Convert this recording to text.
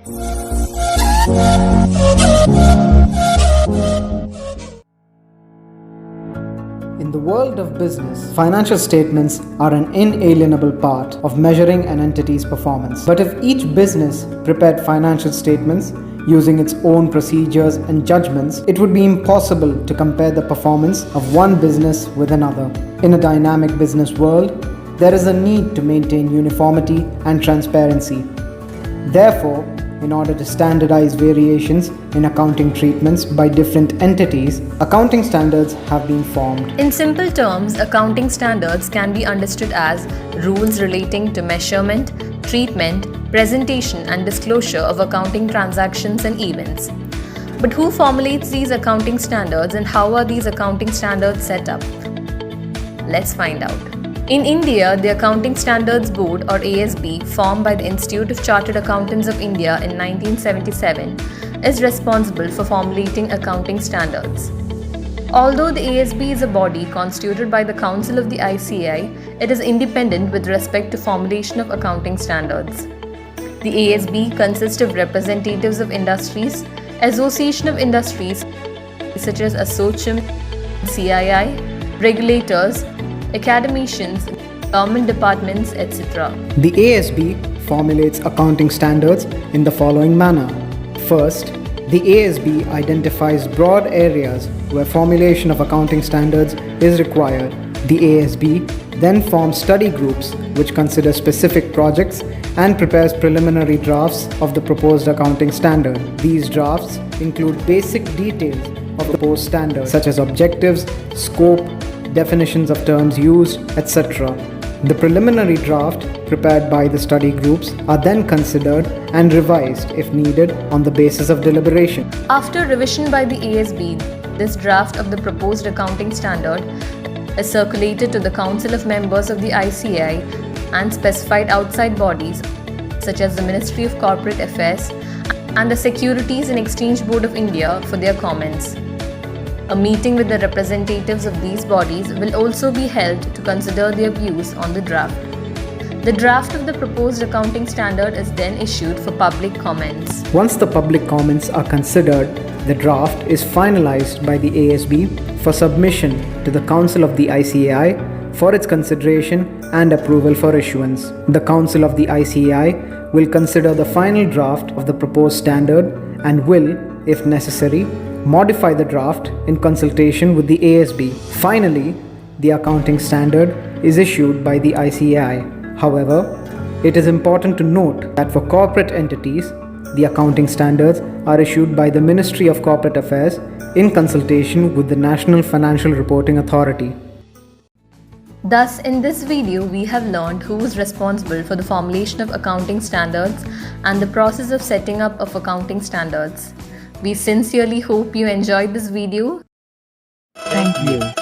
In the world of business, financial statements are an inalienable part of measuring an entity's performance. But if each business prepared financial statements using its own procedures and judgments, it would be impossible to compare the performance of one business with another. In a dynamic business world, there is a need to maintain uniformity and transparency. Therefore, in order to standardize variations in accounting treatments by different entities, accounting standards have been formed. In simple terms, accounting standards can be understood as rules relating to measurement, treatment, presentation and disclosure of accounting transactions and events. But who formulates these accounting standards and how are these accounting standards set up? Let's find out. In India, the Accounting Standards Board or ASB, formed by the Institute of Chartered Accountants of India in 1977, is responsible for formulating accounting standards. Although the ASB is a body constituted by the Council of the ICAI, it is independent with respect to formulation of accounting standards. The ASB consists of representatives of industries, Association of Industries such as ASSOCHAM, CII, regulators, academicians, government departments, etc. The ASB formulates accounting standards in the following manner. First, the ASB identifies broad areas where formulation of accounting standards is required. The ASB then forms study groups which consider specific projects and prepares preliminary drafts of the proposed accounting standard. These drafts include basic details of the proposed standard such as objectives, scope, definitions of terms used, etc. The preliminary draft prepared by the study groups are then considered and revised if needed on the basis of deliberation. After revision by the ASB, this draft of the proposed accounting standard is circulated to the Council of Members of the ICAI and specified outside bodies such as the Ministry of Corporate Affairs and the Securities and Exchange Board of India for their comments. A meeting with the representatives of these bodies will also be held to consider their views on the draft. The draft of the proposed accounting standard is then issued for public comments. Once the public comments are considered, the draft is finalized by the ASB for submission to the Council of the ICAI for its consideration and approval for issuance. The Council of the ICAI will consider the final draft of the proposed standard and will, if necessary, modify the draft in consultation with the ASB. Finally, the accounting standard is issued by the ICAI. However, it is important to note that for corporate entities, the accounting standards are issued by the Ministry of Corporate Affairs in consultation with the National Financial Reporting Authority. Thus, in this video, we have learned who is responsible for the formulation of accounting standards and the process of setting up of accounting standards. We sincerely hope you enjoyed this video. Thank you.